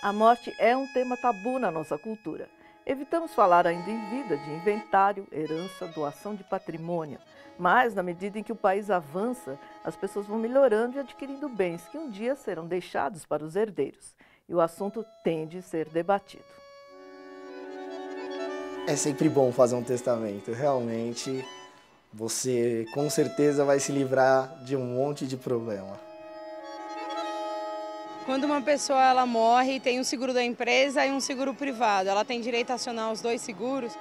A morte é um tema tabu na nossa cultura. Evitamos falar ainda em vida de inventário, herança, doação de patrimônio. Mas, na medida em que o país avança, as pessoas vão melhorando e adquirindo bens que um dia serão deixados para os herdeiros. E o assunto tende a ser debatido. É sempre bom fazer um testamento. Realmente, você com certeza vai se livrar de um monte de problema. Quando uma pessoa ela morre, tem um seguro da empresa e um seguro privado. Ela tem direito a acionar os dois seguros?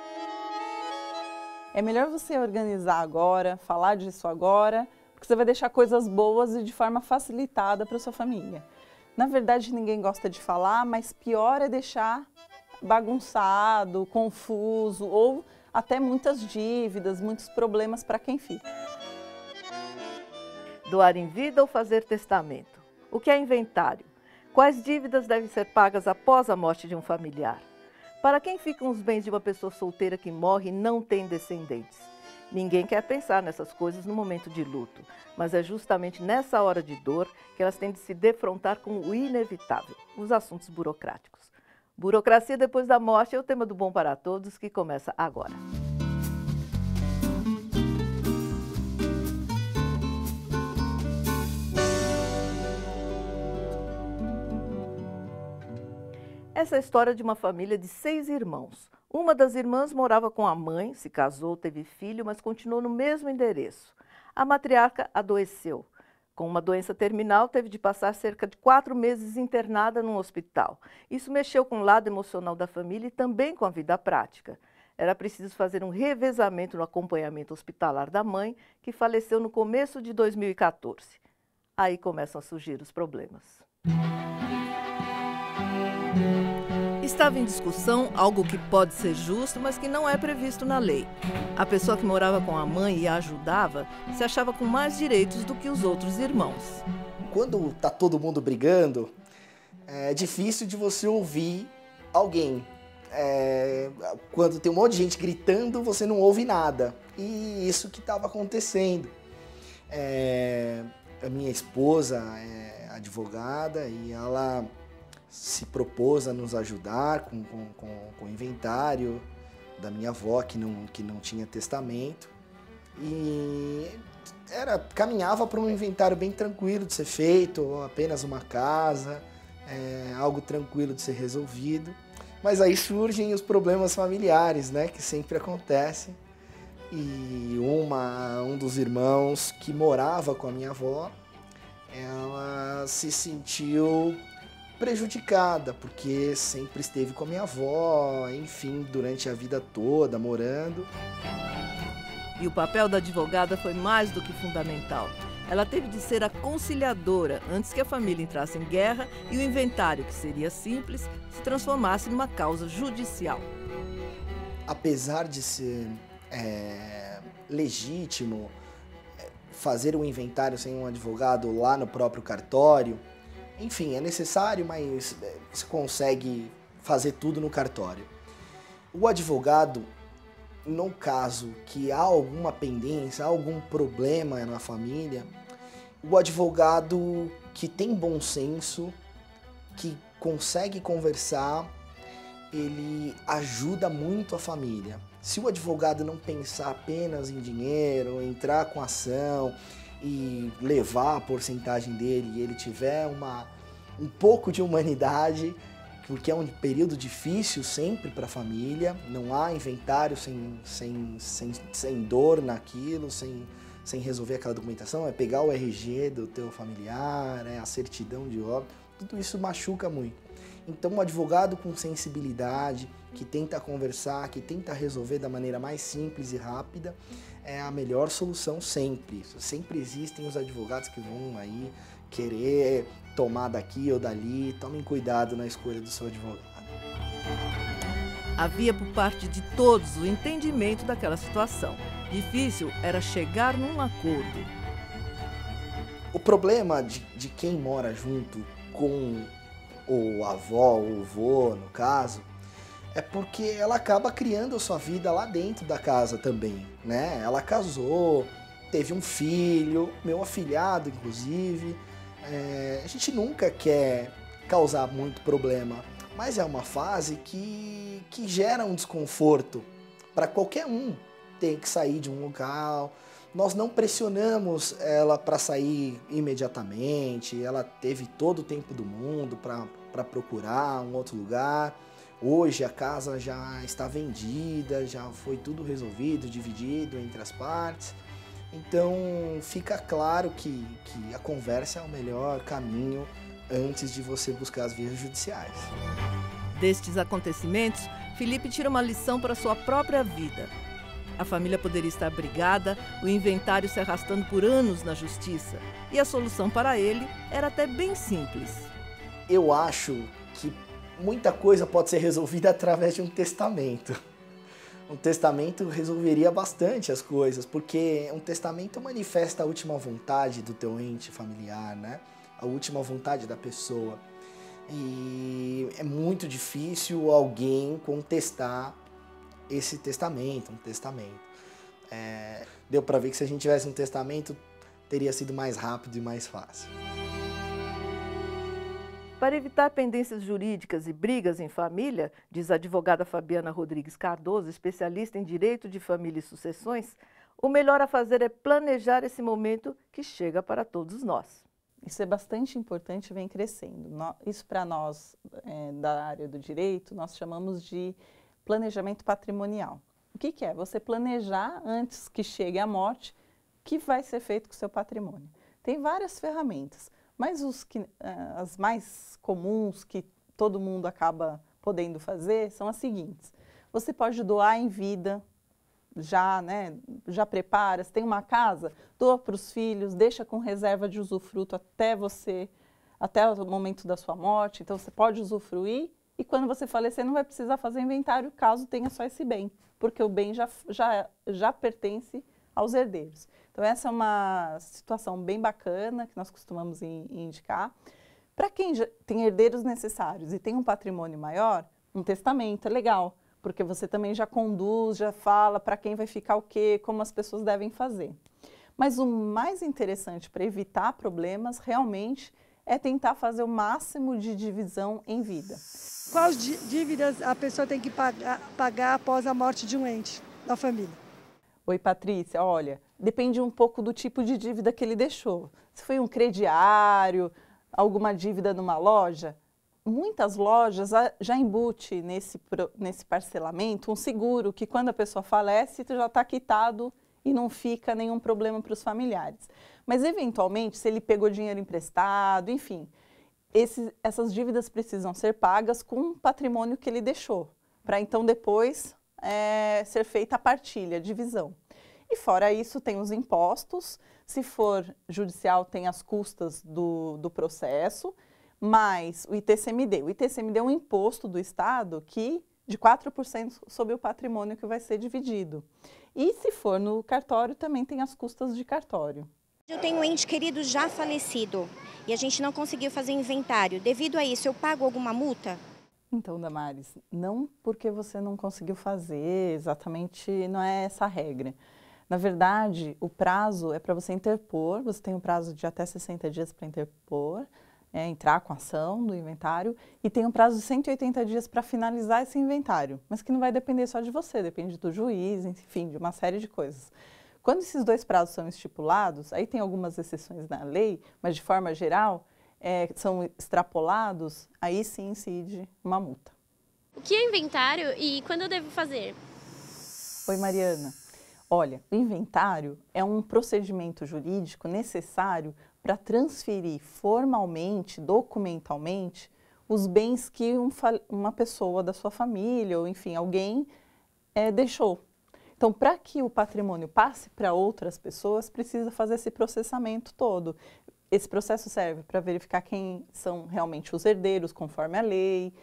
É melhor você organizar agora, falar disso agora, porque você vai deixar coisas boas e de forma facilitada para sua família. Na verdade, ninguém gosta de falar, mas pior é deixar bagunçado, confuso ou até muitas dívidas, muitos problemas para quem fica. Doar em vida ou fazer testamento? O que é inventário? Quais dívidas devem ser pagas após a morte de um familiar? Para quem ficam os bens de uma pessoa solteira que morre e não tem descendentes? Ninguém quer pensar nessas coisas no momento de luto, mas é justamente nessa hora de dor que elas têm de se defrontar com o inevitável, os assuntos burocráticos. Burocracia depois da morte é o tema do Bom para Todos, que começa agora. Essa é a história de uma família de 6 irmãos. Uma das irmãs morava com a mãe, se casou, teve filho, mas continuou no mesmo endereço. A matriarca adoeceu. Com uma doença terminal, teve de passar cerca de 4 meses internada num hospital. Isso mexeu com o lado emocional da família e também com a vida prática. Era preciso fazer um revezamento no acompanhamento hospitalar da mãe, que faleceu no começo de 2014. Aí começam a surgir os problemas. Estava em discussão algo que pode ser justo, mas que não é previsto na lei. A pessoa que morava com a mãe e a ajudava se achava com mais direitos do que os outros irmãos. Quando tá todo mundo brigando, é difícil de você ouvir alguém. Quando tem um monte de gente gritando, você não ouve nada. E isso que estava acontecendo. A minha esposa é advogada e ela se propôs a nos ajudar com o inventário da minha avó, que não tinha testamento. E caminhava para um inventário bem tranquilo de ser feito, apenas uma casa, algo tranquilo de ser resolvido. Mas aí surgem os problemas familiares, né, que sempre acontecem. E um dos irmãos que morava com a minha avó, ela se sentiu prejudicada, porque sempre esteve com a minha avó, enfim, durante a vida toda, morando. E o papel da advogada foi mais do que fundamental. Ela teve de ser a conciliadora antes que a família entrasse em guerra e o inventário, que seria simples, se transformasse numa causa judicial. Apesar de ser legítimo fazer um inventário sem um advogado lá no próprio cartório, enfim, é necessário, mas você consegue fazer tudo no cartório. O advogado, no caso que há alguma pendência, há algum problema na família, o advogado que tem bom senso, que consegue conversar, ele ajuda muito a família. Se o advogado não pensar apenas em dinheiro, entrar com ação e levar a porcentagem dele e ele tiver um pouco de humanidade, porque é um período difícil sempre para a família, não há inventário sem dor naquilo, sem resolver aquela documentação, é pegar o RG do teu familiar, a certidão de óbito, tudo isso machuca muito. Então um advogado com sensibilidade, que tenta conversar, que tenta resolver da maneira mais simples e rápida, é a melhor solução sempre. Sempre existem os advogados que vão aí querer tomar daqui ou dali. Tomem cuidado na escolha do seu advogado. Havia por parte de todos o entendimento daquela situação. Difícil era chegar num acordo. O problema de quem mora junto com o avó ou o vô, no caso, é porque ela acaba criando a sua vida lá dentro da casa também, né? Ela casou, teve um filho, meu afilhado, inclusive. A gente nunca quer causar muito problema, mas é uma fase que gera um desconforto para qualquer um. Tem que sair de um local. Nós não pressionamos ela para sair imediatamente, ela teve todo o tempo do mundo para procurar um outro lugar. Hoje a casa já está vendida, já foi tudo resolvido, dividido entre as partes. Então fica claro que a conversa é o melhor caminho antes de você buscar as vias judiciais. Destes acontecimentos, Felipe tira uma lição para sua própria vida. A família poderia estar brigada, o inventário se arrastando por anos na justiça. E a solução para ele era até bem simples. Eu acho que muita coisa pode ser resolvida através de um testamento. Um testamento resolveria bastante as coisas, porque um testamento manifesta a última vontade do teu ente familiar, né? A última vontade da pessoa. E é muito difícil alguém contestar esse testamento, um testamento. Deu para ver que se a gente tivesse um testamento, teria sido mais rápido e mais fácil. Para evitar pendências jurídicas e brigas em família, diz a advogada Fabiana Rodrigues Cardoso, especialista em direito de família e sucessões, o melhor a fazer é planejar esse momento que chega para todos nós. Isso é bastante importante e vem crescendo. Isso para nós, da área do direito, nós chamamos de planejamento patrimonial. O que é? Você planejar antes que chegue a morte o que vai ser feito com o seu patrimônio. Tem várias ferramentas, mas as mais comuns que todo mundo acaba podendo fazer são as seguintes. Você pode doar em vida, já prepara, se tem uma casa, doa para os filhos, deixa com reserva de usufruto até o momento da sua morte, então você pode usufruir. E quando você falecer, não vai precisar fazer inventário caso tenha só esse bem, porque o bem já pertence aos herdeiros. Então, essa é uma situação bem bacana que nós costumamos indicar. Para quem já tem herdeiros necessários e tem um patrimônio maior, um testamento é legal, porque você também já conduz, já fala para quem vai ficar o quê, como as pessoas devem fazer. Mas o mais interessante para evitar problemas, realmente, é tentar fazer o máximo de divisão em vida. Quais dívidas a pessoa tem que pagar após a morte de um ente da família? Oi, Patrícia, olha, depende um pouco do tipo de dívida que ele deixou. Se foi um crediário, alguma dívida numa loja, muitas lojas já embute nesse parcelamento um seguro que quando a pessoa falece já está quitado e não fica nenhum problema para os familiares. Mas, eventualmente, se ele pegou dinheiro emprestado, enfim, essas dívidas precisam ser pagas com o patrimônio que ele deixou, para então depois ser feita a partilha, a divisão. E fora isso, tem os impostos, se for judicial, tem as custas do processo, mais o ITCMD. O ITCMD é um imposto do Estado de 4% sobre o patrimônio que vai ser dividido. E se for no cartório, também tem as custas de cartório. Eu tenho um ente querido já falecido e a gente não conseguiu fazer inventário. Devido a isso, eu pago alguma multa? Então, Damares, não porque você não conseguiu fazer, exatamente não é essa a regra. Na verdade, o prazo é para você interpor, você tem um prazo de até 60 dias para interpor, entrar com a ação do inventário, e tem um prazo de 180 dias para finalizar esse inventário, mas que não vai depender só de você, depende do juiz, enfim, de uma série de coisas. Quando esses dois prazos são estipulados, aí tem algumas exceções na lei, mas de forma geral, são extrapolados, aí sim incide uma multa. O que é inventário e quando eu devo fazer? Oi, Mariana. Olha, o inventário é um procedimento jurídico necessário para transferir formalmente, documentalmente, os bens que uma pessoa da sua família ou, enfim, alguém deixou. Então, para que o patrimônio passe para outras pessoas, precisa fazer esse processamento todo. Esse processo serve para verificar quem são realmente os herdeiros, conforme a lei,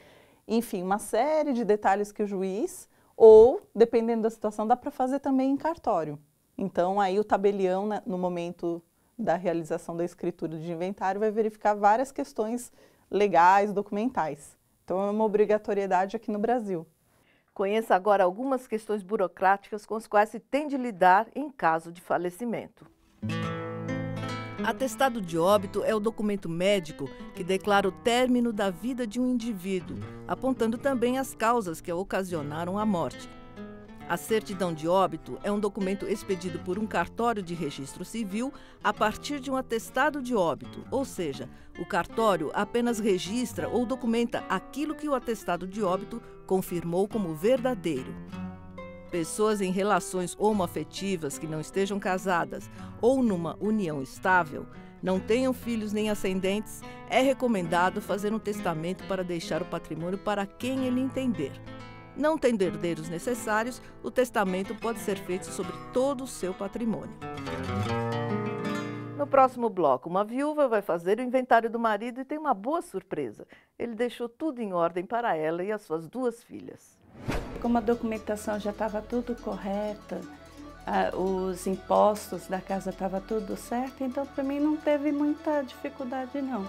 enfim, uma série de detalhes que o juiz, ou, dependendo da situação, dá para fazer também em cartório. Então, aí o tabelião, no momento da realização da escritura de inventário, vai verificar várias questões legais, documentais. Então, é uma obrigatoriedade aqui no Brasil. Conheça agora algumas questões burocráticas com as quais se tem de lidar em caso de falecimento. Atestado de óbito é o documento médico que declara o término da vida de um indivíduo, apontando também as causas que ocasionaram a morte. A certidão de óbito é um documento expedido por um cartório de registro civil a partir de um atestado de óbito, ou seja, o cartório apenas registra ou documenta aquilo que o atestado de óbito confirmou como verdadeiro. Pessoas em relações homoafetivas que não estejam casadas ou numa união estável, não tenham filhos nem ascendentes, é recomendado fazer um testamento para deixar o patrimônio para quem ele entender. Não tendo herdeiros necessários, o testamento pode ser feito sobre todo o seu patrimônio. No próximo bloco, uma viúva vai fazer o inventário do marido e tem uma boa surpresa. Ele deixou tudo em ordem para ela e as suas 2 filhas. Como a documentação já estava tudo correta, os impostos da casa estavam tudo certo, então para mim não teve muita dificuldade não.